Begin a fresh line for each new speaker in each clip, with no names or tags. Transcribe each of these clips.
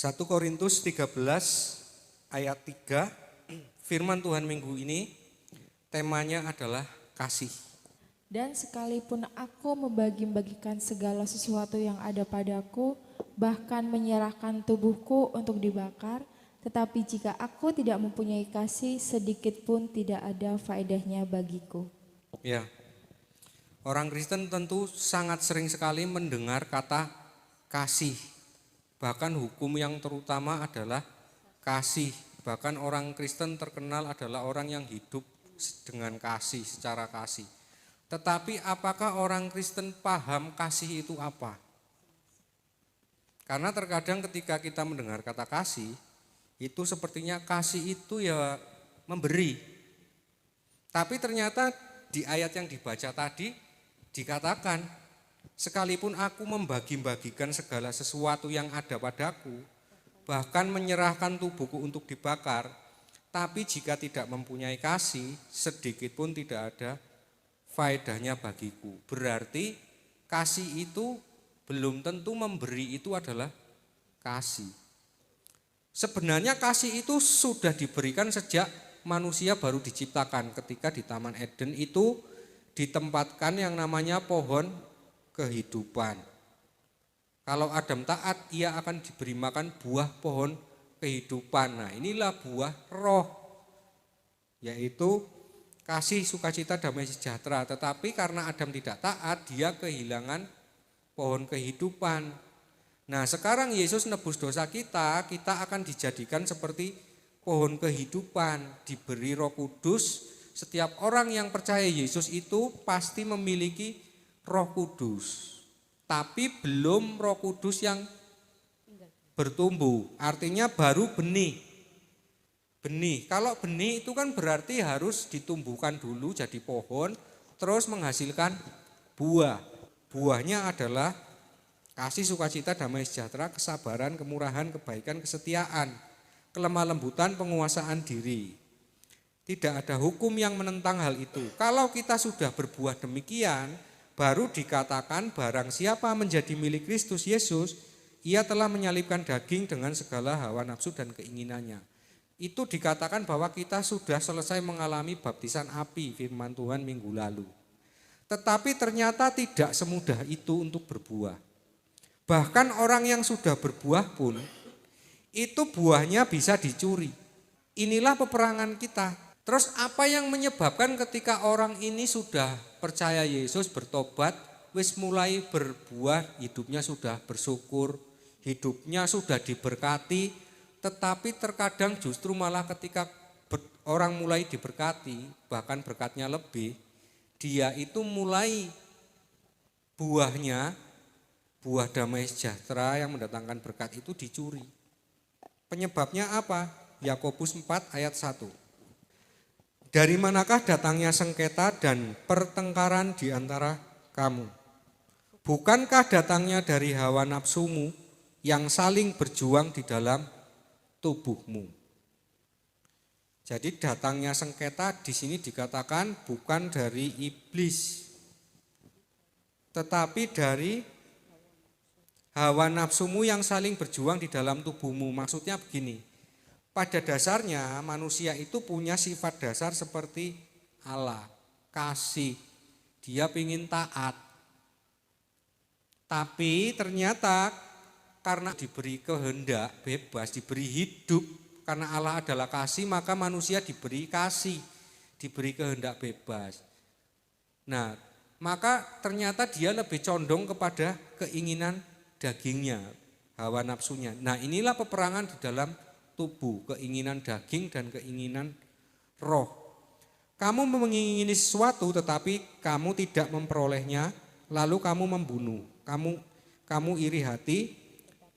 1 Korintus 13 ayat 3, firman Tuhan minggu ini temanya adalah kasih.
Dan sekalipun aku membagi-bagikan segala sesuatu yang ada padaku, bahkan menyerahkan tubuhku untuk dibakar, tetapi jika aku tidak mempunyai kasih, sedikit pun tidak ada faedahnya bagiku.
Ya, orang Kristen tentu sangat sering sekali mendengar kata kasih. Bahkan hukum yang terutama adalah kasih. Bahkan orang Kristen terkenal adalah orang yang hidup dengan kasih, secara kasih. Tetapi apakah orang Kristen paham kasih itu apa? Karena terkadang ketika kita mendengar kata kasih, itu sepertinya kasih itu ya memberi. Tapi ternyata di ayat yang dibaca tadi dikatakan, sekalipun aku membagi-bagikan segala sesuatu yang ada padaku, bahkan menyerahkan tubuhku untuk dibakar, tapi jika tidak mempunyai kasih, sedikit pun tidak ada faedahnya bagiku. Berarti kasih itu belum tentu memberi itu adalah kasih. Sebenarnya kasih itu sudah diberikan sejak manusia baru diciptakan. Ketika di Taman Eden itu ditempatkan yang namanya pohon kehidupan. Kalau Adam taat, ia akan diberi makan buah pohon kehidupan. Nah, inilah buah roh, yaitu kasih, sukacita, damai sejahtera. Tetapi karena Adam tidak taat, dia kehilangan pohon kehidupan. Nah, sekarang Yesus nebus dosa kita, kita akan dijadikan seperti pohon kehidupan, diberi Roh Kudus. Setiap orang yang percaya Yesus itu pasti memiliki Roh Kudus. Tapi belum Roh Kudus yang bertumbuh, artinya baru benih. Benih, kalau benih itu kan berarti harus ditumbuhkan dulu jadi pohon, terus menghasilkan buah. Buahnya adalah kasih, sukacita, damai sejahtera, kesabaran, kemurahan, kebaikan, kesetiaan, kelemah lembutan, penguasaan diri. Tidak ada hukum yang menentang hal itu. Kalau kita sudah berbuah demikian, baru dikatakan barang siapa menjadi milik Kristus Yesus, ia telah menyalibkan daging dengan segala hawa nafsu dan keinginannya. Itu dikatakan bahwa kita sudah selesai mengalami baptisan api, firman Tuhan minggu lalu. Tetapi ternyata tidak semudah itu untuk berbuah. Bahkan orang yang sudah berbuah pun, itu buahnya bisa dicuri. Inilah peperangan kita. Terus apa yang menyebabkan ketika orang ini sudah percaya Yesus, bertobat, wis mulai berbuah, hidupnya sudah bersyukur, hidupnya sudah diberkati, tetapi terkadang justru malah ketika orang mulai diberkati, bahkan berkatnya lebih, dia itu mulai buahnya, buah damai sejahtera yang mendatangkan berkat itu dicuri. Penyebabnya apa? Yakobus 4 ayat 1. Dari manakah datangnya sengketa dan pertengkaran di antara kamu? Bukankah datangnya dari hawa nafsumu yang saling berjuang di dalam tubuhmu? Jadi datangnya sengketa di sini dikatakan bukan dari iblis, tetapi dari hawa nafsumu yang saling berjuang di dalam tubuhmu. Maksudnya begini, pada dasarnya manusia itu punya sifat dasar seperti Allah, kasih, dia ingin taat. Tapi ternyata karena diberi kehendak bebas, diberi hidup, karena Allah adalah kasih, maka manusia diberi kasih, diberi kehendak bebas. Nah, maka ternyata dia lebih condong kepada keinginan dagingnya, hawa nafsunya. Nah, inilah peperangan di dalam tubuh, keinginan daging dan keinginan roh. Kamu mengingini sesuatu tetapi kamu tidak memperolehnya, lalu kamu membunuh. Kamu iri hati,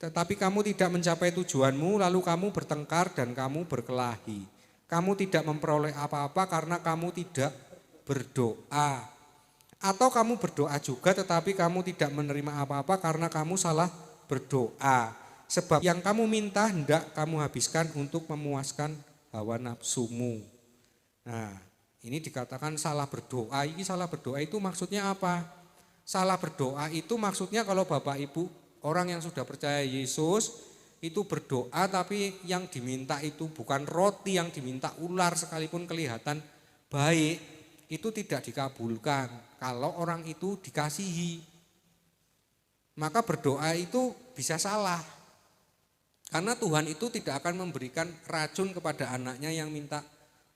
tetapi kamu tidak mencapai tujuanmu, lalu kamu bertengkar dan kamu berkelahi. Kamu tidak memperoleh apa-apa karena kamu tidak berdoa. Atau kamu berdoa juga tetapi kamu tidak menerima apa-apa karena kamu salah berdoa. Sebab yang kamu minta hendak kamu habiskan untuk memuaskan hawa nafsumu. Nah, ini dikatakan salah berdoa. Ini salah berdoa itu maksudnya apa? Salah berdoa itu maksudnya kalau Bapak Ibu orang yang sudah percaya Yesus itu berdoa tapi yang diminta itu bukan roti, yang diminta ular sekalipun kelihatan baik, itu tidak dikabulkan kalau orang itu dikasihi. Maka berdoa itu bisa salah. Karena Tuhan itu tidak akan memberikan racun kepada anaknya yang minta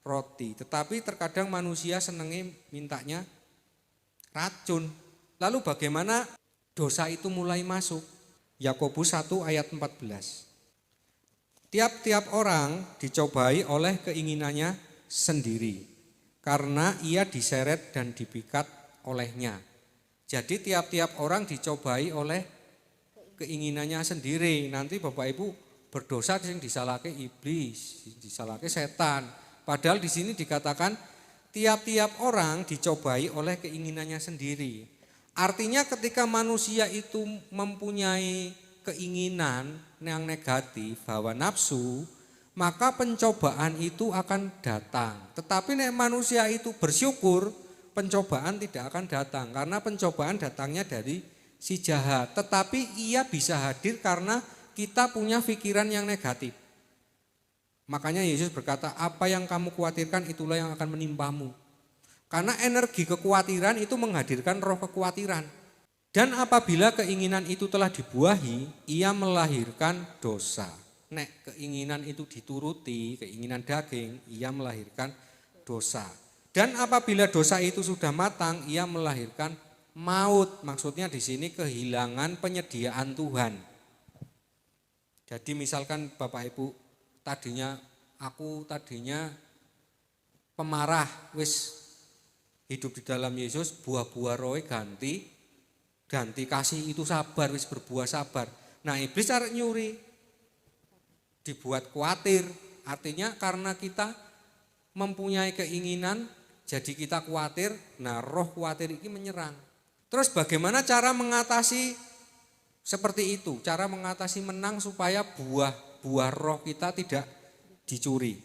roti. Tetapi terkadang manusia senangnya mintanya racun. Lalu bagaimana dosa itu mulai masuk? Yakobus 1 ayat 14. Tiap-tiap orang dicobai oleh keinginannya sendiri, karena ia diseret dan dipikat olehnya. Jadi tiap-tiap orang dicobai oleh keinginannya sendiri. Nanti Bapak Ibu berdosa yang disalahke iblis, disalahke setan. Padahal di sini dikatakan tiap-tiap orang dicobai oleh keinginannya sendiri. Artinya ketika manusia itu mempunyai keinginan yang negatif, hawa nafsu, maka pencobaan itu akan datang. Tetapi nek manusia itu bersyukur, pencobaan tidak akan datang. Karena pencobaan datangnya dari si jahat. Tetapi ia bisa hadir karena kita punya pikiran yang negatif. Makanya Yesus berkata, apa yang kamu khawatirkan itulah yang akan menimpamu. Karena energi kekhawatiran itu menghadirkan roh kekhawatiran. Dan apabila keinginan itu telah dibuahi, ia melahirkan dosa. Nek keinginan itu dituruti, keinginan daging, ia melahirkan dosa. Dan apabila dosa itu sudah matang, ia melahirkan maut. Maksudnya di sini kehilangan penyediaan Tuhan. Jadi misalkan Bapak Ibu, aku tadinya pemarah, wis hidup di dalam Yesus, buah-buah roh ganti kasih itu sabar, wis berbuah sabar. Nah iblis arek nyuri, dibuat khawatir, artinya karena kita mempunyai keinginan, jadi kita khawatir, nah roh khawatir ini menyerang. Terus bagaimana cara mengatasi seperti itu, cara mengatasi menang supaya buah roh kita tidak dicuri.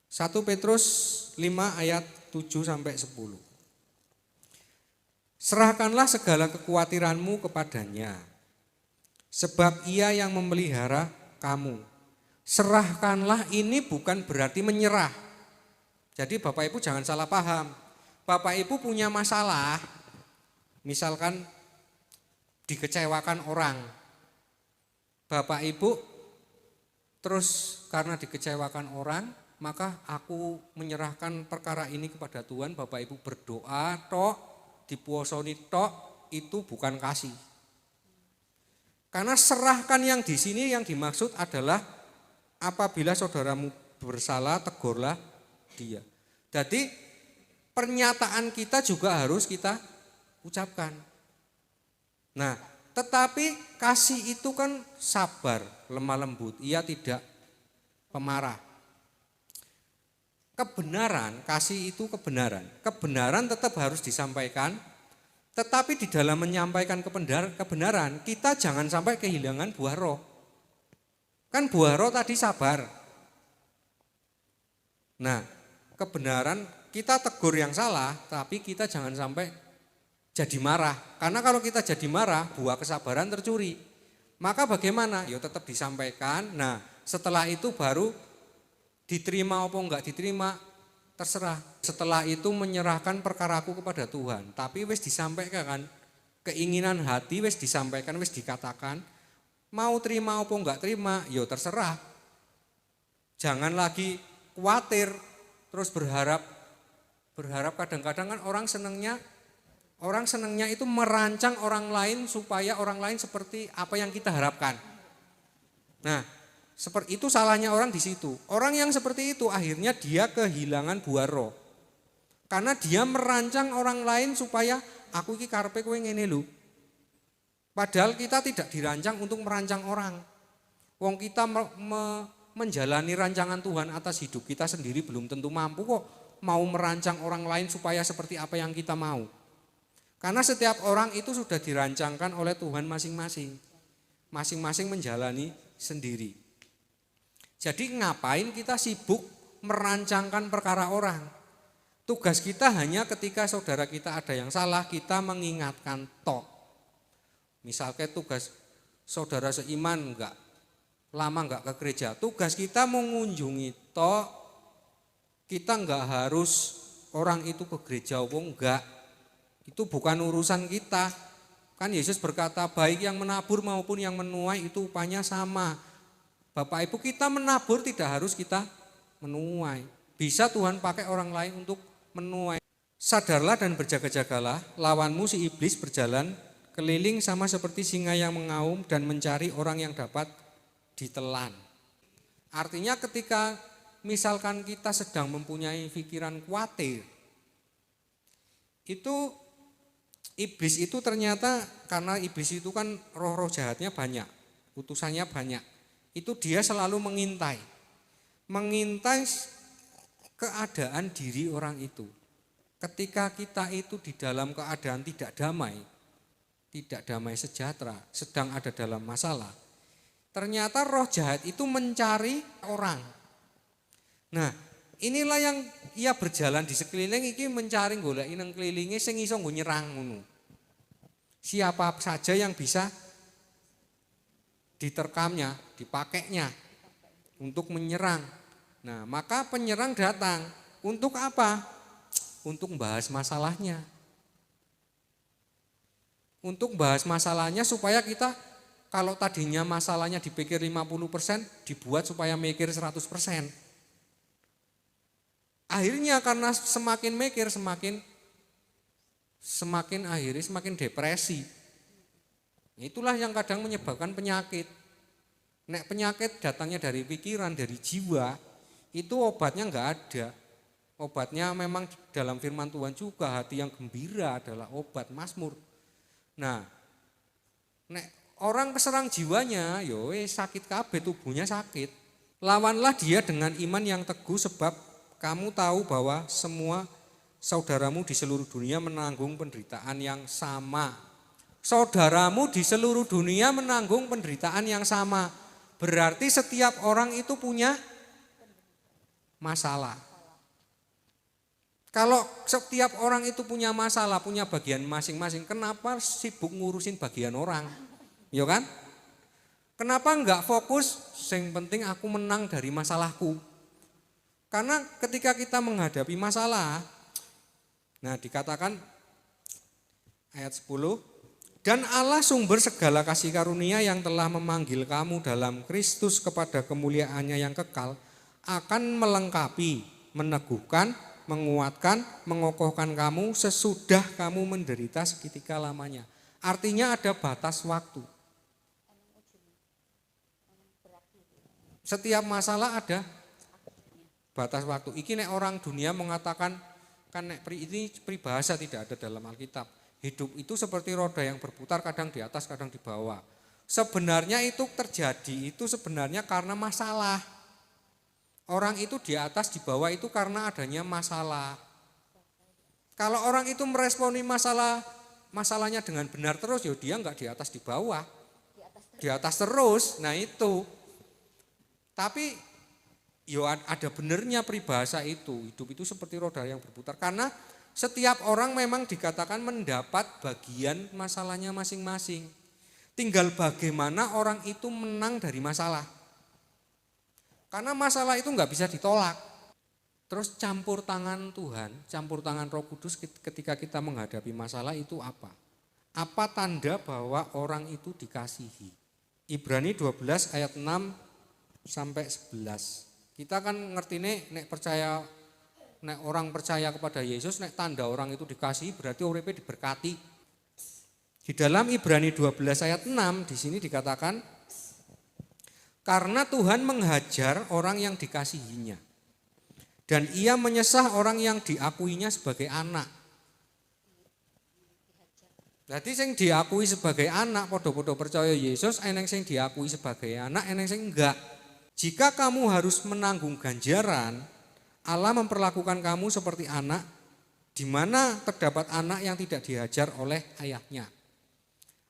1 Petrus 5 ayat 7-10. Serahkanlah segala kekhawatiranmu kepadanya, sebab ia yang memelihara kamu. Serahkanlah ini bukan berarti menyerah. Jadi Bapak Ibu jangan salah paham. Bapak Ibu punya masalah, misalkan dikecewakan orang. Bapak Ibu terus karena dikecewakan orang, maka aku menyerahkan perkara ini kepada Tuhan. Bapak Ibu berdoa tok, dipuasoni tok, itu bukan kasih. Karena serahkan yang di sini yang dimaksud adalah apabila saudaramu bersalah, tegurlah dia. Jadi pernyataan kita juga harus kita ucapkan. Nah, tetapi kasih itu kan sabar, lemah lembut, ia tidak pemarah. Kebenaran, kasih itu kebenaran. Kebenaran tetap harus disampaikan, tetapi di dalam menyampaikan kebenaran, kita jangan sampai kehilangan buah roh. Kan buah roh tadi sabar. Nah, kebenaran kita tegur yang salah, tapi kita jangan sampai jadi marah. Karena kalau kita jadi marah, buah kesabaran tercuri. Maka bagaimana? Ya tetap disampaikan. Nah, setelah itu baru diterima apa enggak diterima, terserah. Setelah itu menyerahkan perkaraku kepada Tuhan. Tapi wis disampaikan, keinginan hati wis disampaikan, wis dikatakan. Mau terima apa enggak terima, ya terserah. Jangan lagi khawatir, terus berharap kadang-kadang kan orang senangnya itu merancang orang lain supaya orang lain seperti apa yang kita harapkan. Nah, seperti itu salahnya orang di situ. Orang yang seperti itu akhirnya dia kehilangan buah roh. Karena dia merancang orang lain supaya aku iki karepe kowe ngene lho. Padahal kita tidak dirancang untuk merancang orang. Wong kita menjalani rancangan Tuhan atas hidup kita sendiri belum tentu mampu kok mau merancang orang lain supaya seperti apa yang kita mau. Karena setiap orang itu sudah dirancangkan oleh Tuhan masing-masing. Masing-masing menjalani sendiri. Jadi ngapain kita sibuk merancangkan perkara orang? Tugas kita hanya ketika saudara kita ada yang salah, kita mengingatkan tok. Misalnya tugas saudara seiman lama nggak ke gereja, tugas kita mengunjungi toh, kita nggak harus orang itu ke gereja apa enggak. Itu bukan urusan kita. Kan Yesus berkata baik yang menabur maupun yang menuai itu upahnya sama. Bapak Ibu, kita menabur tidak harus kita menuai. Bisa Tuhan pakai orang lain untuk menuai. Sadarlah dan berjaga-jagalah, lawanmu si iblis berjalan keliling sama seperti singa yang mengaum dan mencari orang yang dapat ditelan. Artinya ketika misalkan kita sedang mempunyai pikiran khawatir, itu iblis itu ternyata, karena iblis itu kan roh-roh jahatnya banyak, utusannya banyak, itu dia selalu mengintai keadaan diri orang itu. Ketika kita itu di dalam keadaan tidak damai sejahtera, sedang ada dalam masalah, ternyata roh jahat itu mencari orang. Nah, inilah yang ia berjalan di sekeliling iki mencari goleki nang kelilinge sing iso nggo nyerang ngono. Siapa saja yang bisa diterkamnya, dipakainya untuk menyerang. Nah, maka penyerang datang untuk apa? Untuk membahas masalahnya. Untuk bahas masalahnya supaya kita, kalau tadinya masalahnya dipikir 50%, dibuat supaya mikir 100%. Akhirnya karena semakin mikir semakin akhirnya semakin depresi. Itulah yang kadang menyebabkan penyakit. Nek penyakit datangnya dari pikiran, dari jiwa, itu obatnya enggak ada. Obatnya memang dalam firman Tuhan juga, hati yang gembira adalah obat, Mazmur. Nah, nek orang keserang jiwanya, yo sakit kabeh, tubuhnya sakit. Lawanlah dia dengan iman yang teguh, sebab kamu tahu bahwa semua saudaramu di seluruh dunia menanggung penderitaan yang sama. Saudaramu di seluruh dunia menanggung penderitaan yang sama. Berarti setiap orang itu punya masalah. Kalau setiap orang itu punya masalah, punya bagian masing-masing, kenapa sibuk ngurusin bagian orang? Ya kan? Kenapa enggak fokus, yang penting aku menang dari masalahku? Karena ketika kita menghadapi masalah, nah dikatakan ayat 10, dan Allah sumber segala kasih karunia yang telah memanggil kamu dalam Kristus kepada kemuliaannya yang kekal, akan melengkapi, meneguhkan, menguatkan, mengokohkan kamu sesudah kamu menderita seketika lamanya. Artinya ada batas waktu. Setiap masalah ada batas waktu. Iki nek orang dunia mengatakan, kan nek ini peribahasa tidak ada dalam Alkitab. Hidup itu seperti roda yang berputar, kadang di atas, kadang di bawah. Sebenarnya itu terjadi, itu sebenarnya karena masalah. Orang itu di atas, di bawah itu karena adanya masalah. Kalau orang itu meresponi masalahnya dengan benar terus, ya dia enggak di atas, di bawah. Di atas terus, nah itu. Tapi yo ada benernya peribahasa itu, hidup itu seperti roda yang berputar. Karena setiap orang memang dikatakan mendapat bagian masalahnya masing-masing. Tinggal bagaimana orang itu menang dari masalah. Karena masalah itu enggak bisa ditolak. Terus campur tangan Tuhan, campur tangan Roh Kudus ketika kita menghadapi masalah itu apa? Apa tanda bahwa orang itu dikasihi? Ibrani 12 ayat 6 sampai 11. Kita kan ngerti nek orang percaya kepada Yesus, nek tanda orang itu dikasihi berarti uripnya diberkati. Di dalam Ibrani 12 ayat 6 di sini dikatakan, karena Tuhan menghajar orang yang dikasihinya, dan ia menyesah orang yang diakuinya sebagai anak. Jadi sing diakui sebagai anak, podo-podo percaya Yesus, eneng sing diakui sebagai anak, eneng sing enggak. Jika kamu harus menanggung ganjaran, Allah memperlakukan kamu seperti anak, di mana terdapat anak yang tidak dihajar oleh ayahnya.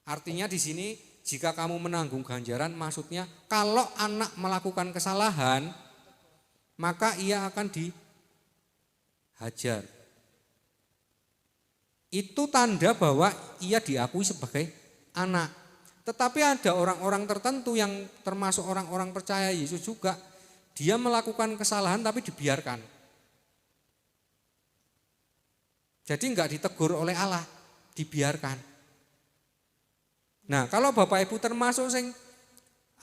Artinya di sini jika kamu menanggung ganjaran, maksudnya kalau anak melakukan kesalahan, maka ia akan dihajar. Itu tanda bahwa ia diakui sebagai anak. Tetapi ada orang-orang tertentu yang termasuk orang-orang percaya Yesus juga, dia melakukan kesalahan tapi dibiarkan. Jadi enggak ditegur oleh Allah, dibiarkan. Nah, kalau Bapak Ibu termasuk sing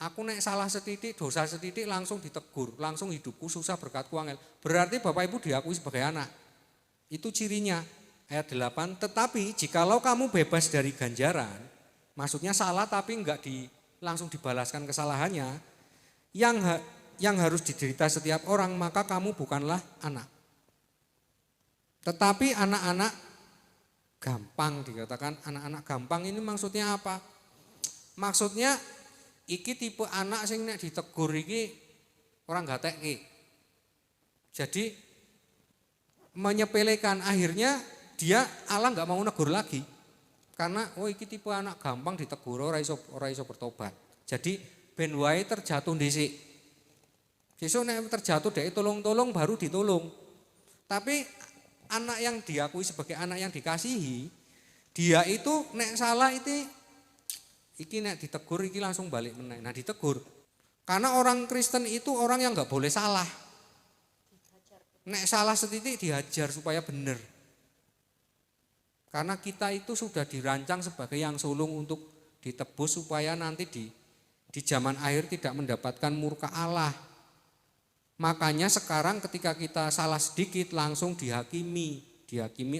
aku nek salah setitik, dosa setitik langsung ditegur, langsung hidupku susah berkatku angel. Berarti Bapak Ibu diakui sebagai anak. Itu cirinya. Ayat 8, tetapi jikalau kamu bebas dari ganjaran, maksudnya salah tapi enggak langsung dibalaskan kesalahannya, yang harus diderita setiap orang, maka kamu bukanlah anak. Tetapi anak-anak gampang, dikatakan anak-anak gampang ini maksudnya apa? Maksudnya iki tipe anak sing nek ditegur iki orang gatekke. Jadi menyepelekan, akhirnya dia Allah enggak mau negur lagi. Karena iki tipe anak gampang ditegur ora iso bertobat. Jadi ben wae terjatuh dhisik. Sesuk nek terjatuh dhek tolong-tolong baru ditolong. Tapi anak yang diakui sebagai anak yang dikasihi, dia itu nek salah iki nek ditegur iki langsung balik meneh. Nah, ditegur. Karena orang Kristen itu orang yang enggak boleh salah. Nek salah setitik dihajar supaya benar. Karena kita itu sudah dirancang sebagai yang sulung untuk ditebus supaya nanti di zaman akhir tidak mendapatkan murka Allah. Makanya sekarang ketika kita salah sedikit langsung dihakimi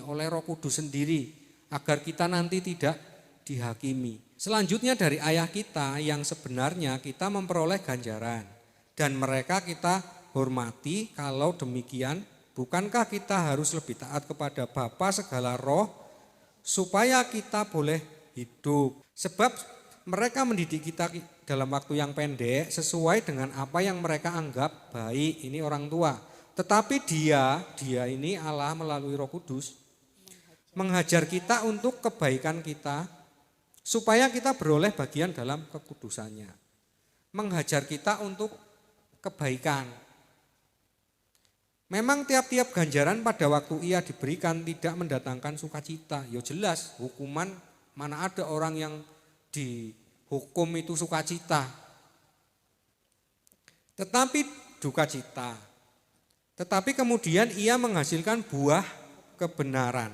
oleh Roh Kudus sendiri agar kita nanti tidak dihakimi. Selanjutnya dari ayah kita yang sebenarnya kita memperoleh ganjaran dan mereka kita hormati. Kalau demikian, bukankah kita harus lebih taat kepada Bapa segala roh supaya kita boleh hidup? Sebab mereka mendidik kita dalam waktu yang pendek sesuai dengan apa yang mereka anggap baik. Ini orang tua. Tetapi dia ini Allah melalui Roh Kudus menghajar kita untuk kebaikan kita supaya kita beroleh bagian dalam kekudusannya. Menghajar kita untuk kebaikan. Memang tiap-tiap ganjaran pada waktu ia diberikan tidak mendatangkan sukacita. Ya jelas, hukuman mana ada orang yang dihukum itu sukacita. Tetapi duka cita. Tetapi kemudian ia menghasilkan buah kebenaran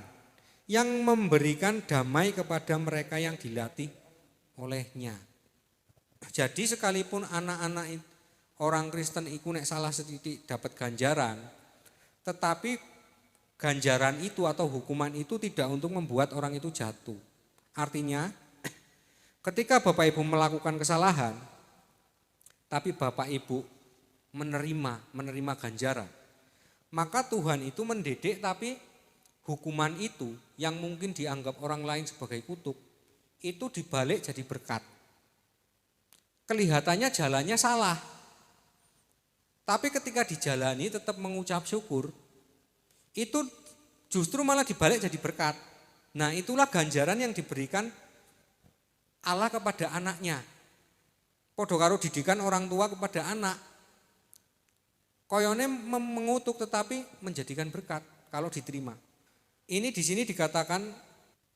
yang memberikan damai kepada mereka yang dilatih olehnya. Jadi sekalipun anak-anak orang Kristen itu nek salah setitik dapat ganjaran, tetapi ganjaran itu atau hukuman itu tidak untuk membuat orang itu jatuh. Artinya ketika Bapak Ibu melakukan kesalahan, tapi Bapak Ibu menerima ganjaran, maka Tuhan itu mendidik, tapi hukuman itu yang mungkin dianggap orang lain sebagai kutuk, itu dibalik jadi berkat. Kelihatannya jalannya salah, tapi ketika dijalani tetap mengucap syukur, itu justru malah dibalik jadi berkat. Nah, itulah ganjaran yang diberikan Allah kepada anaknya. Padha karo didikan orang tua kepada anak. Koyone mengutuk tetapi menjadikan berkat kalau diterima. Ini di sini dikatakan,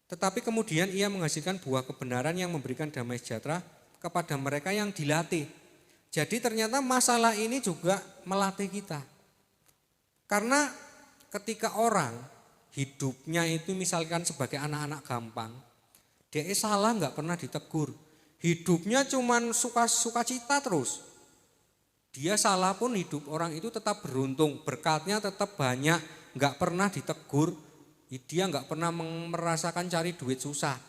tetapi kemudian ia menghasilkan buah kebenaran yang memberikan damai sejahtera kepada mereka yang dilatih. Jadi ternyata masalah ini juga melatih kita. Karena ketika orang hidupnya itu misalkan sebagai anak-anak gampang, dia salah enggak pernah ditegur. Hidupnya cuman suka-cita terus. Dia salah pun hidup orang itu tetap beruntung, berkatnya tetap banyak, enggak pernah ditegur. Dia enggak pernah merasakan cari duit susah.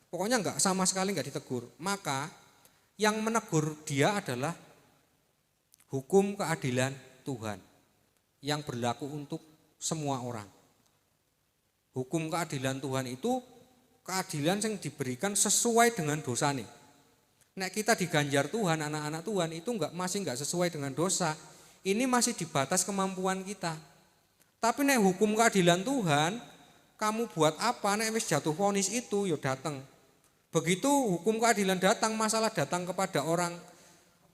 Pokoknya enggak, sama sekali enggak ditegur. Maka yang menegur dia adalah hukum keadilan Tuhan yang berlaku untuk semua orang. Hukum keadilan Tuhan itu keadilan yang diberikan sesuai dengan dosa nih. Nek kita diganjar Tuhan, anak-anak Tuhan itu masih enggak sesuai dengan dosa. Ini masih di batas kemampuan kita. Tapi nek hukum keadilan Tuhan, kamu buat apa? Nek wis jatuh vonis itu, yo datang. Begitu hukum keadilan datang, masalah datang kepada orang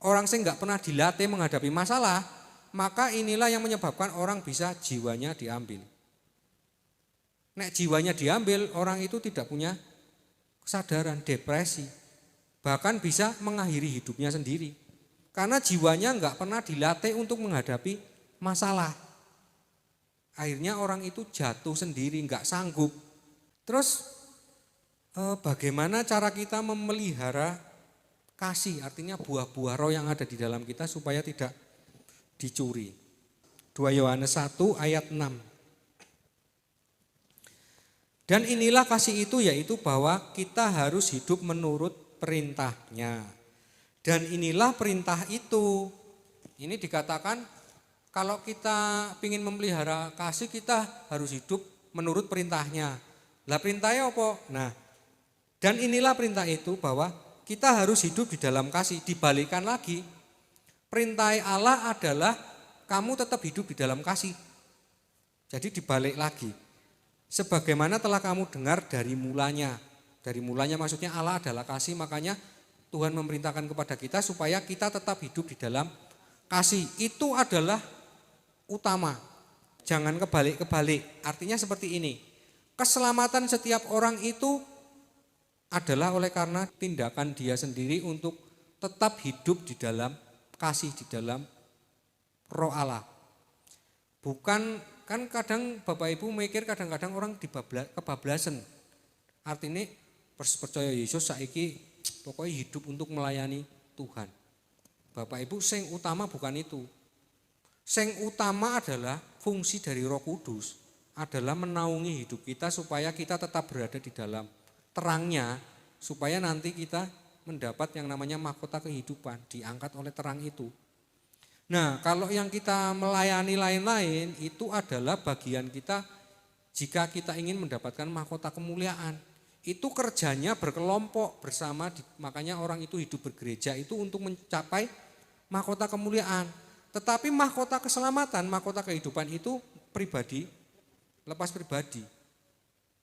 yang enggak pernah dilatih menghadapi masalah, maka inilah yang menyebabkan orang bisa jiwanya diambil. Nek jiwanya diambil, orang itu tidak punya kesadaran, depresi. bahkan bisa mengakhiri hidupnya sendiri. Karena jiwanya enggak pernah dilatih untuk menghadapi masalah. Akhirnya orang itu jatuh sendiri, enggak sanggup. Terus bagaimana cara kita memelihara kasih, artinya buah-buah roh yang ada di dalam kita supaya tidak dicuri. 2 Yohanes 1 ayat 6. Dan inilah kasih itu, yaitu bahwa kita harus hidup menurut perintahnya. Dan inilah perintah itu. Ini dikatakan kalau kita ingin memelihara kasih, kita harus hidup menurut perintahnya. Lah perintahnya apa? Nah, dan inilah perintah itu bahwa kita harus hidup di dalam kasih. Dibalikan lagi, perintah Allah adalah kamu tetap hidup di dalam kasih. Jadi dibalik lagi. Sebagaimana telah kamu dengar dari mulanya. Dari mulanya maksudnya Allah adalah kasih, makanya Tuhan memerintahkan kepada kita supaya kita tetap hidup di dalam kasih. Itu adalah utama. Jangan kebalik-kebalik. Artinya seperti ini. Keselamatan setiap orang itu adalah oleh karena tindakan dia sendiri untuk tetap hidup di dalam kasih, di dalam roh Allah. Bukan, kan kadang Bapak Ibu mikir kadang-kadang orang kebablasan. Artinya percaya Yesus saiki pokoknya hidup untuk melayani Tuhan. Bapak Ibu, sing utama bukan itu. Sing utama adalah fungsi dari Roh Kudus adalah menaungi hidup kita supaya kita tetap berada di dalam terangnya, supaya nanti kita mendapat yang namanya mahkota kehidupan, diangkat oleh terang itu. Nah, kalau yang kita melayani lain-lain itu adalah bagian kita jika kita ingin mendapatkan mahkota kemuliaan. Itu kerjanya berkelompok bersama, makanya orang itu hidup bergereja itu untuk mencapai mahkota kemuliaan. Tetapi mahkota keselamatan, mahkota kehidupan itu pribadi, lepas pribadi.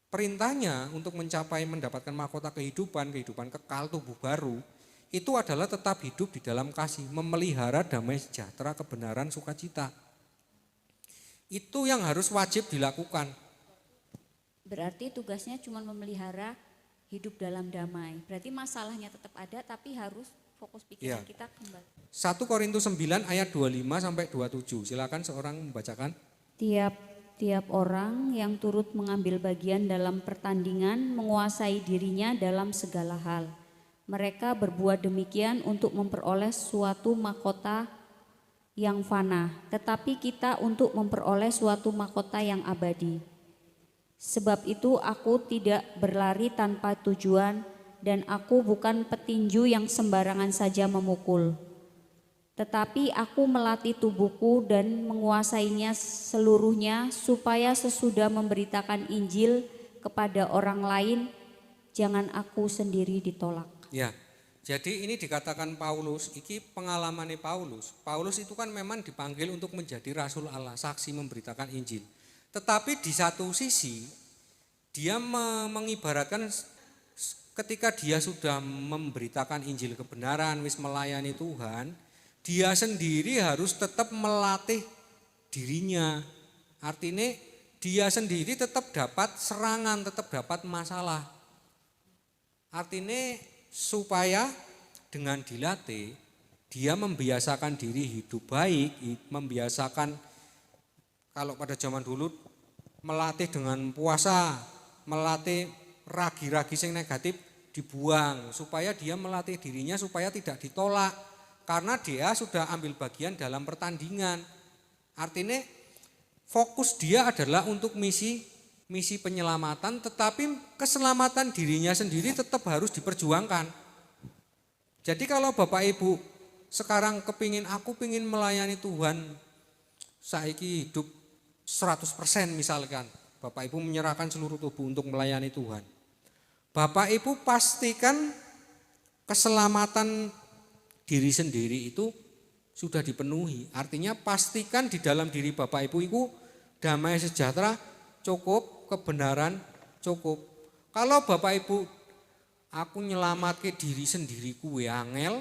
Perintahnya untuk mencapai mendapatkan mahkota kehidupan, kehidupan kekal, tubuh baru, itu adalah tetap hidup di dalam kasih, memelihara damai sejahtera, kebenaran, sukacita. Itu yang harus wajib dilakukan.
Berarti tugasnya cuma memelihara hidup dalam damai. Berarti masalahnya tetap ada tapi harus fokus pikiran kita kembali.
1 Korintus 9 ayat 25 sampai 27. Silakan seorang membacakan.
Tiap orang yang turut mengambil bagian dalam pertandingan menguasai dirinya dalam segala hal. Mereka berbuat demikian untuk memperoleh suatu mahkota yang fana, tetapi kita untuk memperoleh suatu mahkota yang abadi. Sebab itu aku tidak berlari tanpa tujuan dan aku bukan petinju yang sembarangan saja memukul. Tetapi aku melatih tubuhku dan menguasainya seluruhnya supaya sesudah memberitakan Injil kepada orang lain, jangan aku sendiri ditolak.
Ya, jadi ini dikatakan Paulus, ini pengalamannya Paulus. Paulus itu kan memang dipanggil untuk menjadi Rasul Allah, saksi memberitakan Injil. Tetapi di satu sisi, dia mengibaratkan ketika dia sudah memberitakan Injil kebenaran, wis melayani Tuhan, dia sendiri harus tetap melatih dirinya. Artinya dia sendiri tetap dapat serangan, tetap dapat masalah. Artinya supaya dengan dilatih, dia membiasakan diri hidup baik, membiasakan kalau pada zaman dulu melatih dengan puasa, melatih ragi-ragi yang negatif dibuang, supaya dia melatih dirinya supaya tidak ditolak, karena dia sudah ambil bagian dalam pertandingan. Artinya fokus dia adalah untuk misi penyelamatan, tetapi keselamatan dirinya sendiri tetap harus diperjuangkan. Jadi kalau Bapak Ibu sekarang aku pingin melayani Tuhan, saiki hidup 100% misalkan, Bapak Ibu menyerahkan seluruh tubuh untuk melayani Tuhan. Bapak Ibu pastikan keselamatan diri sendiri itu sudah dipenuhi. Artinya pastikan di dalam diri Bapak Ibu itu damai sejahtera cukup, kebenaran cukup. Kalau Bapak Ibu aku nyelamatke diri sendiri kuwe angel,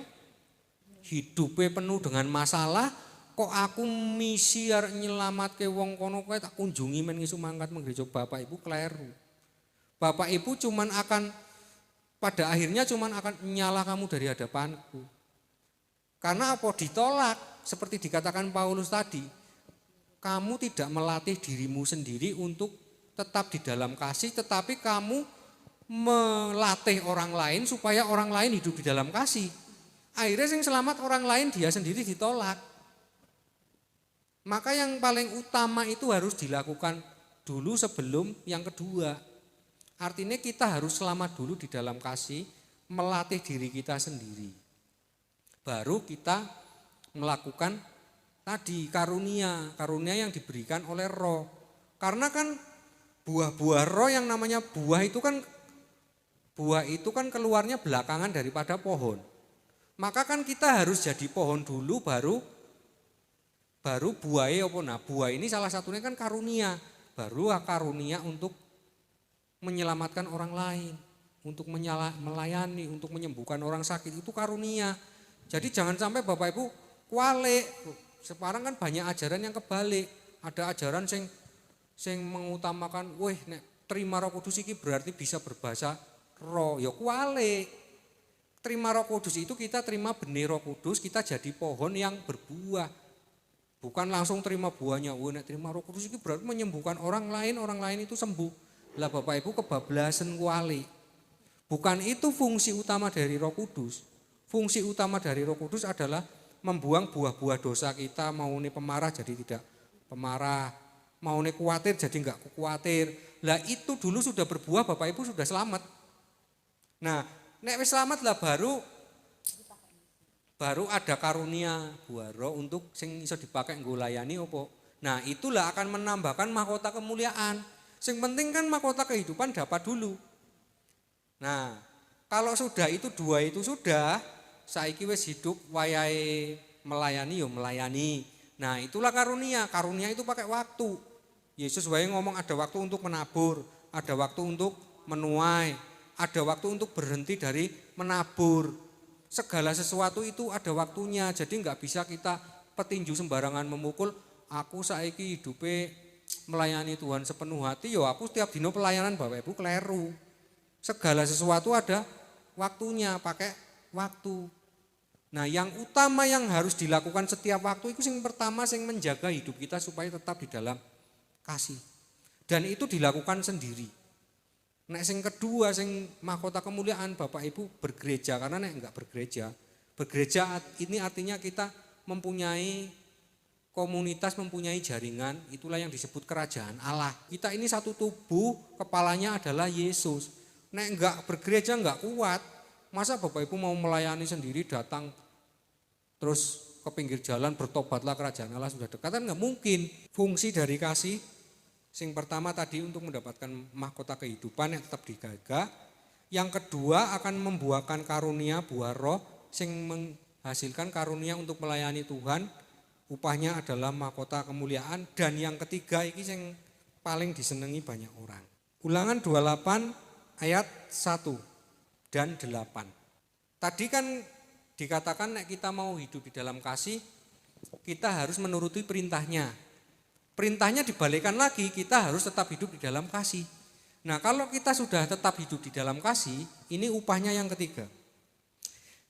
hidupnya penuh dengan masalah, kok aku misi arep nyelamatke wong kono kowe tak kunjungi men ngisu mangkat menggereja, Bapak Ibu kleru. Bapak Ibu cuman akan pada akhirnya cuman akan nyala kamu dari hadapanku. Karena apa? Ditolak, seperti dikatakan Paulus tadi, kamu tidak melatih dirimu sendiri untuk tetap di dalam kasih, tetapi kamu melatih orang lain supaya orang lain hidup di dalam kasih. Akhirnya yang selamat orang lain, dia sendiri ditolak. Maka yang paling utama itu harus dilakukan dulu sebelum yang kedua. Artinya kita harus selamat dulu di dalam kasih, melatih diri kita sendiri. Baru kita melakukan tadi karunia yang diberikan oleh Roh. Karena kan buah-buah Roh yang namanya buah itu kan keluarnya belakangan daripada pohon. Maka kan kita harus jadi pohon dulu baru buahnya apa? Nah, buah ini salah satunya kan karunia. Baru karunia untuk menyelamatkan orang lain, untuk melayani, untuk menyembuhkan orang sakit, itu karunia. Jadi jangan sampai Bapak Ibu kualik. Sekarang kan banyak ajaran yang kebalik. Ada ajaran sing mengutamakan, nek terima Roh Kudus iki berarti bisa berbahasa roh. Ya kualik. Terima Roh Kudus itu kita terima benih Roh Kudus, kita jadi pohon yang berbuah. Bukan langsung terima buahnya. Nek terima Roh Kudus itu berarti menyembuhkan orang lain itu sembuh. Lah Bapak Ibu kebablasan kuali. Bukan itu fungsi utama dari Roh Kudus. Fungsi utama dari Roh Kudus adalah membuang buah-buah dosa kita. Mau ini pemarah jadi tidak pemarah, mau ini khawatir jadi enggak khawatir. Lah itu dulu sudah berbuah, Bapak Ibu sudah selamat. Nah, nek wis selamat lah baru ada karunia buah Roh untuk sing iso dipakai nggo layani opo. Nah, itulah akan menambahkan mahkota kemuliaan. Yang penting kan mahkota kehidupan dapat dulu. Nah, kalau sudah itu dua itu sudah, saiki wis hidup wayahe melayani yo melayani. Nah, itulah karunia. Karunia itu pakai waktu. Yesus wae ngomong ada waktu untuk menabur, ada waktu untuk menuai, ada waktu untuk berhenti dari menabur. Segala sesuatu itu ada waktunya. Jadi enggak bisa kita petinju sembarangan memukul. Aku saiki hidupe melayani Tuhan sepenuh hati, yo aku setiap dino pelayanan Bapak Ibu keliru. Segala sesuatu ada waktunya, pakai waktu. Nah, yang utama yang harus dilakukan setiap waktu itu yang pertama yang menjaga hidup kita supaya tetap di dalam kasih. Dan itu dilakukan sendiri. Nek sing kedua sing mahkota kemuliaan Bapak Ibu bergereja, karena nek enggak bergereja ini artinya kita mempunyai komunitas, mempunyai jaringan, itulah yang disebut kerajaan Allah. Kita ini satu tubuh, kepalanya adalah Yesus. Nek enggak bergereja enggak kuat. Masa Bapak Ibu mau melayani sendiri datang terus ke pinggir jalan bertobatlah kerajaan Allah sudah dekat, kan enggak mungkin. Fungsi dari kasih sing pertama tadi untuk mendapatkan mahkota kehidupan yang tetap dijaga. Yang kedua akan membuahkan karunia buah Roh sing menghasilkan karunia untuk melayani Tuhan. Upahnya adalah mahkota kemuliaan. Dan yang ketiga ini yang paling disenangi banyak orang. Ulangan 28 ayat 1 dan 8. Tadi kan dikatakan nek kita mau hidup di dalam kasih, kita harus menuruti perintahnya. Perintahnya dibalikkan lagi, kita harus tetap hidup di dalam kasih. Nah, kalau kita sudah tetap hidup di dalam kasih, ini upahnya yang ketiga.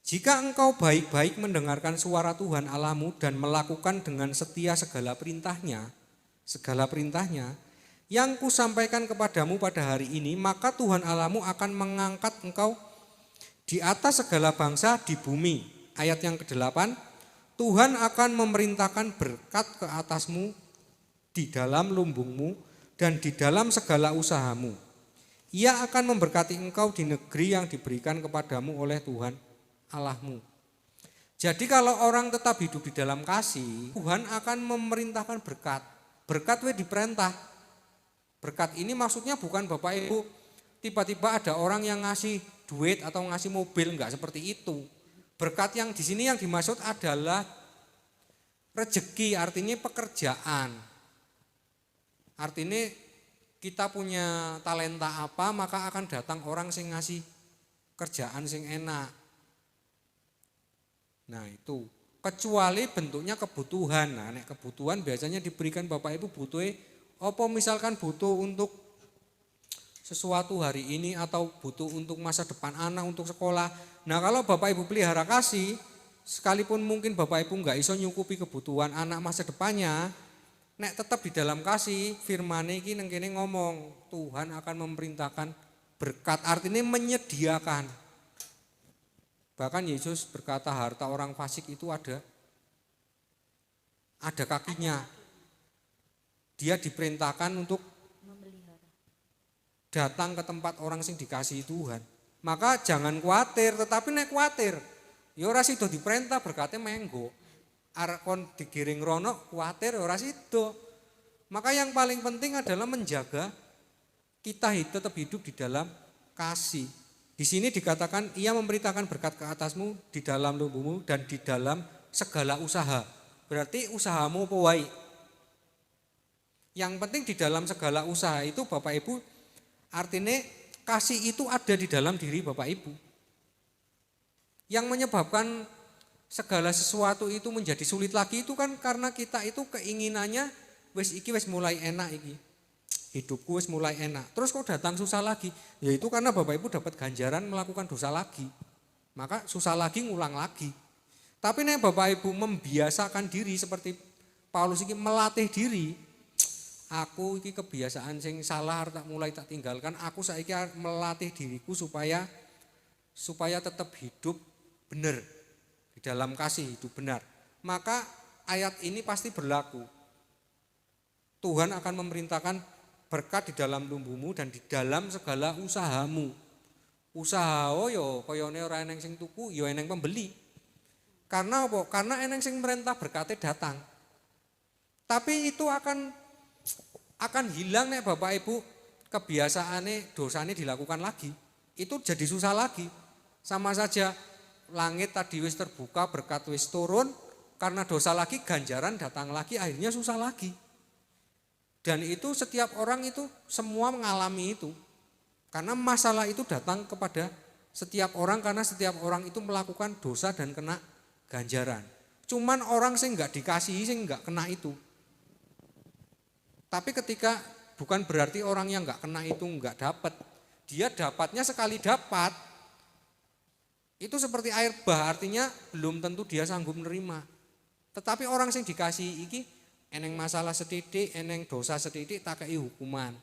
Jika engkau baik-baik mendengarkan suara Tuhan Allahmu dan melakukan dengan setia segala perintahnya yang kusampaikan kepadamu pada hari ini, maka Tuhan Allahmu akan mengangkat engkau di atas segala bangsa di bumi. Ayat yang ke-8, Tuhan akan memerintahkan berkat ke atasmu di dalam lumbungmu dan di dalam segala usahamu. Ia akan memberkati engkau di negeri yang diberikan kepadamu oleh Tuhan Allahmu. Jadi kalau orang tetap hidup di dalam kasih, Tuhan akan memerintahkan berkat. Berkat diperintah. Berkat ini maksudnya bukan Bapak Ibu tiba-tiba ada orang yang ngasih duit atau ngasih mobil, enggak seperti itu. Berkat yang di sini yang dimaksud adalah rezeki, artinya pekerjaan. Artinya kita punya talenta apa, maka akan datang orang yang ngasih kerjaan yang enak. Nah itu, kecuali bentuknya kebutuhan. Nah nek kebutuhan biasanya diberikan Bapak Ibu butuh apa, misalkan butuh untuk sesuatu hari ini atau butuh untuk masa depan anak, untuk sekolah. Nah kalau Bapak Ibu pelihara kasih, sekalipun mungkin Bapak Ibu nggak iso nyukupi kebutuhan anak masa depannya, nek tetap di dalam kasih, firman iki nang kene ngomong, Tuhan akan memerintahkan berkat, artinya menyediakan. Bahkan Yesus berkata harta orang fasik itu ada kakinya. Dia diperintahkan untuk datang ke tempat orang sing dikasihi Tuhan. Maka jangan khawatir, tetapi nek khawatir, ya ora sida diperintah berkatnya menggo. Arek kon digiring rono khawatir ora sida. Maka yang paling penting adalah menjaga kita tetap hidup di dalam kasih. Di sini dikatakan ia memberitakan berkat ke atasmu di dalam tubuhmu dan di dalam segala usaha. Berarti usahamu apa wae. Yang penting di dalam segala usaha itu Bapak Ibu, artinya kasih itu ada di dalam diri Bapak Ibu. Yang menyebabkan segala sesuatu itu menjadi sulit lagi itu kan karena kita itu keinginannya wis mulai enak iki. Hidupku wis mulai enak. Terus kok datang susah lagi? Ya itu karena Bapak Ibu dapat ganjaran melakukan dosa lagi. Maka susah lagi ngulang lagi. Tapi nek Bapak Ibu membiasakan diri seperti Paulus ini melatih diri, aku iki kebiasaan sing salah tak mulai tak tinggalkan, aku saiki melatih diriku supaya tetap hidup benar di dalam kasih, hidup benar. Maka ayat ini pasti berlaku. Tuhan akan memerintahkan berkat di dalam tubuhmu dan di dalam segala usahamu. Usaha yo koyone ora eneng sing tuku, yo eneng pembeli. Karena apa? Karena eneng sing merintah berkate datang. Tapi itu akan hilang nek Bapak Ibu kebiasaane dosane dilakukan lagi. Itu jadi susah lagi. Sama saja langit tadi wis terbuka, berkat wis turun, karena dosa lagi ganjaran datang lagi, akhirnya susah lagi. Dan itu setiap orang itu semua mengalami itu. Karena masalah itu datang kepada setiap orang karena setiap orang itu melakukan dosa dan kena ganjaran. Cuman orang sing enggak dikasihi sing enggak kena itu. Tapi ketika bukan berarti orang yang enggak kena itu enggak dapat. Dia dapatnya sekali dapat. Itu seperti air bah, artinya belum tentu dia sanggup menerima. Tetapi orang sing dikasihi iki eneng masalah setitik, eneng dosa setitik tak kei hukuman.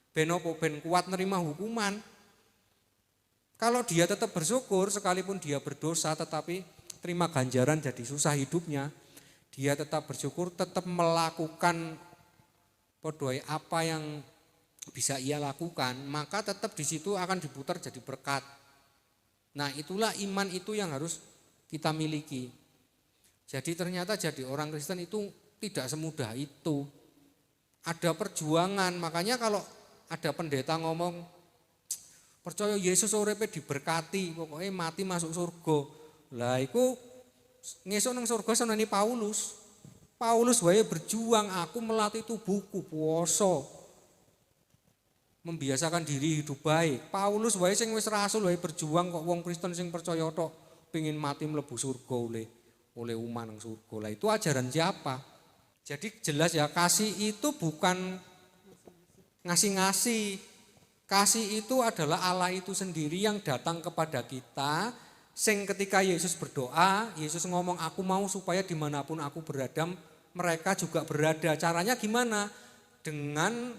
Ben opo ben kuat nerima hukuman. Kalau dia tetap bersyukur sekalipun dia berdosa tetapi terima ganjaran jadi susah hidupnya, dia tetap bersyukur, tetap melakukan podoai apa yang bisa ia lakukan, maka tetap di situ akan diputar jadi berkat. Nah, itulah iman itu yang harus kita miliki. Jadi ternyata jadi orang Kristen itu tidak semudah itu. Ada perjuangan, makanya kalau ada pendeta ngomong percaya Yesus uripe diberkati, pokoknya mati masuk surga. Lah iku ngesuk nang surga seneni Paulus. Paulus wae berjuang, aku melatih tubuhku puasa. Membiasakan diri hidup baik. Paulus wae sing wis rasul wae berjuang kok wong Kristen sing percaya tok pengin mati mlebu surga oleh umat nang surga. Lah itu ajaran siapa? Jadi jelas ya, kasih itu bukan ngasih-ngasih. Kasih itu adalah Allah itu sendiri yang datang kepada kita. Sing ketika Yesus berdoa, Yesus ngomong aku mau supaya dimanapun aku berada, mereka juga berada. Caranya gimana? Dengan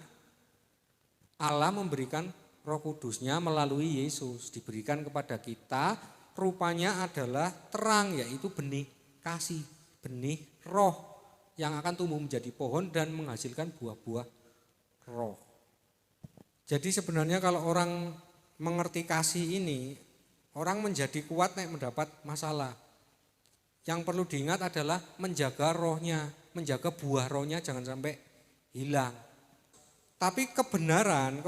Allah memberikan Roh Kudusnya melalui Yesus. Diberikan kepada kita, rupanya adalah terang, yaitu benih kasih, benih roh yang akan tumbuh menjadi pohon dan menghasilkan buah-buah roh. Jadi sebenarnya kalau orang mengerti kasih ini, orang menjadi kuat nek mendapat masalah. Yang perlu diingat adalah menjaga rohnya, menjaga buah rohnya jangan sampai hilang. Tapi kebenaran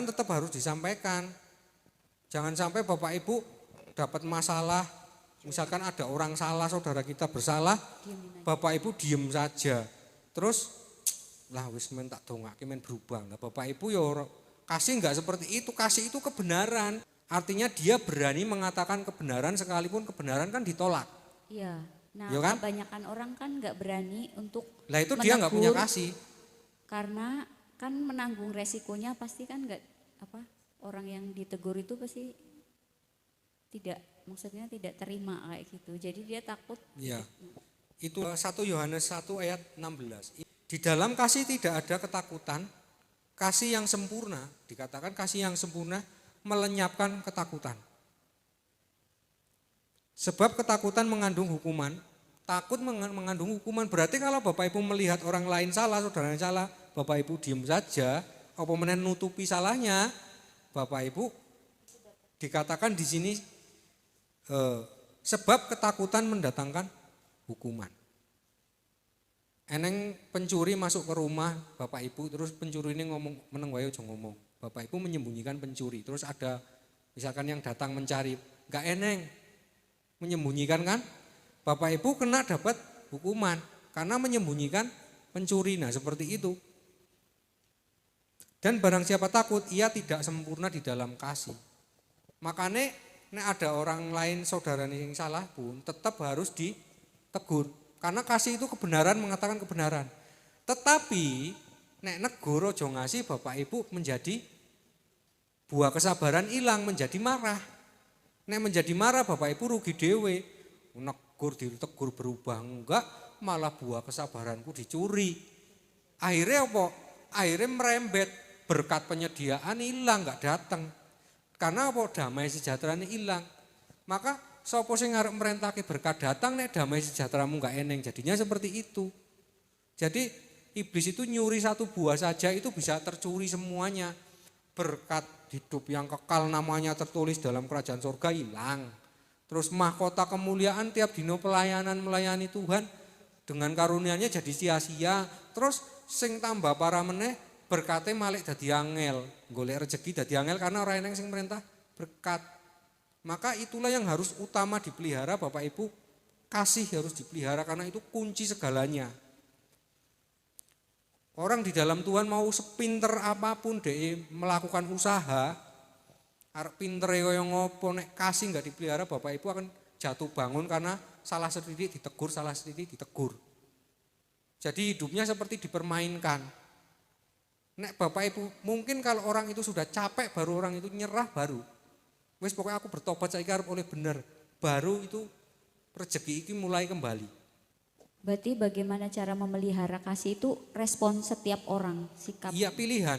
tetap harus disampaikan. Jangan sampai Bapak Ibu dapat masalah, misalkan ada orang salah, saudara kita bersalah, Bapak Ibu diem saja. Terus lah wis men tak dongake men berubah. Lah Bapak Ibu ya kasih enggak seperti itu, kasih itu kebenaran. Artinya dia berani mengatakan kebenaran sekalipun kebenaran kan ditolak.
Iya. Nah,
ya kan?
kebanyakan orang kan enggak berani untuk
lah itu dia enggak punya kasih.
Karena kan menanggung resikonya pasti kan enggak orang yang ditegur itu pasti maksudnya tidak terima kayak gitu. Jadi dia takut.
Ya, itu 1 Yohanes 1 ayat 16. Di dalam kasih tidak ada ketakutan, kasih yang sempurna, dikatakan kasih yang sempurna melenyapkan ketakutan. Sebab ketakutan mengandung hukuman, takut mengandung hukuman. Berarti kalau Bapak Ibu melihat orang lain salah, saudaranya salah, Bapak Ibu diem saja, apa menutupi salahnya, Bapak Ibu dikatakan di sini sebab ketakutan mendatangkan hukuman. Eneng pencuri masuk ke rumah Bapak Ibu, terus pencuri ini ngomong meneng wae aja ngomong. Bapak Ibu menyembunyikan pencuri, terus ada misalkan yang datang mencari, enggak eneng menyembunyikan kan? Bapak Ibu kena dapat hukuman karena menyembunyikan pencuri. Nah, seperti itu. Dan barang siapa takut, ia tidak sempurna di dalam kasih. Makanya nek ada orang lain saudara yang salah pun tetap harus ditegur. Karena kasih itu kebenaran, mengatakan kebenaran. Tetapi nek negur aja ngasih Bapak Ibu menjadi buah kesabaran hilang, menjadi marah. Nek menjadi marah Bapak Ibu rugi dewe. Negur ditegur berubah enggak, malah buah kesabaranku dicuri. Akhirnya apa? Akhirnya merembet, berkat penyediaan hilang, enggak datang. Karena apa? Damai sejahtera ini hilang. Maka sapa sing arep merentake berkat datang, nek damai sejahteramu enggak eneng, jadinya seperti itu. Jadi iblis itu nyuri 1 buah saja itu bisa tercuri semuanya. Berkat hidup yang kekal namanya tertulis dalam kerajaan surga hilang. Terus mahkota kemuliaan tiap dino pelayanan melayani Tuhan dengan karunia-Nya jadi sia-sia. Terus sing tambah parah meneh berkate malik dadi angel, golek rezeki dadi angel karena ora eneng sing merintah berkat. Maka itulah yang harus utama dipelihara Bapak Ibu, kasih harus dipelihara karena itu kunci segalanya. Orang di dalam Tuhan mau sepinter apapun deh melakukan usaha, arep pintere kaya ngopo nek kasih enggak dipelihara Bapak Ibu akan jatuh bangun karena salah sedikit ditegur, salah sedikit ditegur. Jadi hidupnya seperti dipermainkan. Nek Bapak Ibu mungkin kalau orang itu sudah capek baru orang itu nyerah baru. Wes pokoknya aku bertobat saiki arep oleh bener. Baru itu rezeki iki mulai kembali.
Berarti bagaimana cara memelihara kasih itu respon setiap orang, sikap.
Iya, pilihan.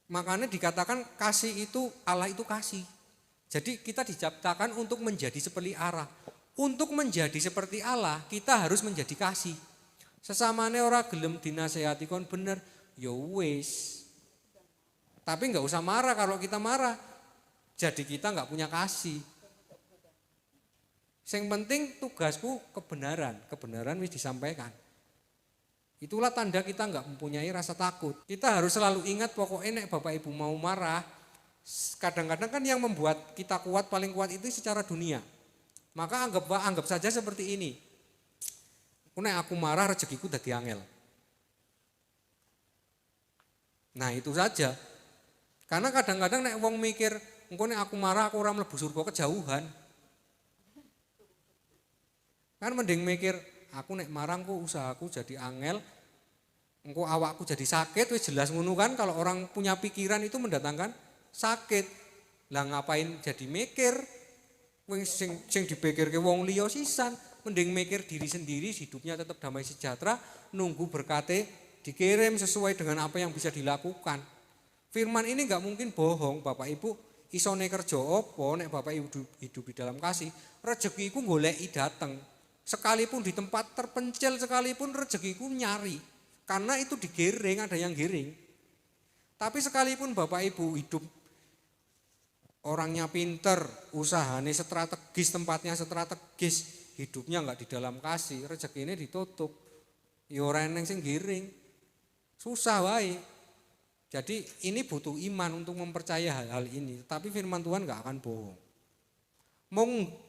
Makanya dikatakan kasih itu, Allah itu kasih. Jadi kita diciptakan untuk menjadi seperti Allah. Untuk menjadi seperti Allah, kita harus menjadi kasih. Sesamane ora gelem dinasehati kon bener, ya wis. Tapi enggak usah marah, kalau kita marah jadi kita enggak punya kasih. Yang penting tugasku kebenaran, kebenaran wis disampaikan. Itulah tanda kita enggak mempunyai rasa takut. Kita harus selalu ingat pokoknya nek Bapak Ibu mau marah, kadang-kadang kan yang membuat kita kuat paling kuat itu secara dunia. Maka anggap saja seperti ini. Nek aku marah rezekiku dadi angel. Nah, itu saja. Karena kadang-kadang nek wong mikir, engko nek aku marah aku ora mlebu surga kejauhan. Kan mending mikir, aku nek marangku usahaku jadi angel, engko awakku jadi sakit, wis jelas ngono kan. Kalau orang punya pikiran itu mendatangkan sakit. Lah ngapain jadi mikir? Sing dipikirke wong liya sisan, mending mikir diri sendiri, hidupnya tetap damai sejahtera, nunggu berkate dikirim sesuai dengan apa yang bisa dilakukan. Firman ini enggak mungkin bohong, Bapak Ibu. Isone kerja apa nek Bapak Ibu hidup di dalam kasih, rezekiku goleki dateng. Sekalipun di tempat terpencil sekalipun rezekiku nyari. Karena itu digiring, ada yang giring. Tapi sekalipun Bapak Ibu hidup orangnya pinter, usahanya strategis, tempatnya strategis, hidupnya enggak di dalam kasih, rezekinya ditutup. Ya ora eneng sing giring. Susah wae. Jadi ini butuh iman untuk mempercayai hal-hal ini. Tapi firman Tuhan enggak akan bohong.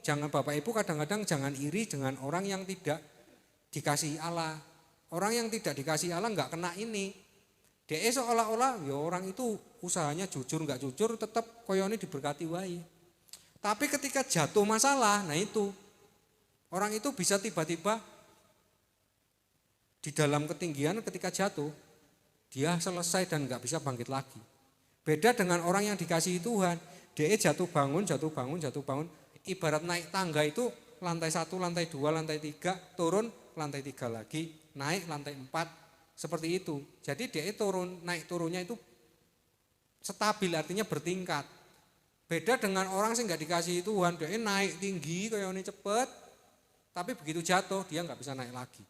Jangan Bapak Ibu kadang-kadang jangan iri dengan orang yang tidak dikasihi Allah. Orang yang tidak dikasihi Allah enggak kena ini. Dia seolah-olah ya orang itu usahanya jujur enggak jujur tetap koyone diberkati wae. Tapi ketika jatuh masalah, nah itu orang itu bisa tiba-tiba di dalam ketinggian ketika jatuh dia selesai dan enggak bisa bangkit lagi. Beda dengan orang yang dikasihi Tuhan, dia jatuh bangun. Ibarat naik tangga itu lantai 1, lantai 2, lantai 3, turun lantai 3 lagi, naik lantai 4, seperti itu. Jadi dia naik turunnya itu stabil, artinya bertingkat. Beda dengan orang yang nggak dikasihi Tuhan, dia naik tinggi kayak ini cepet, tapi begitu jatuh dia nggak bisa naik lagi.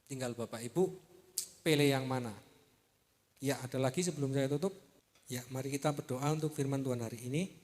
Tinggal Bapak Ibu pilih yang mana. Ya, ada lagi sebelum saya tutup. Ya, mari kita berdoa untuk firman Tuhan hari ini.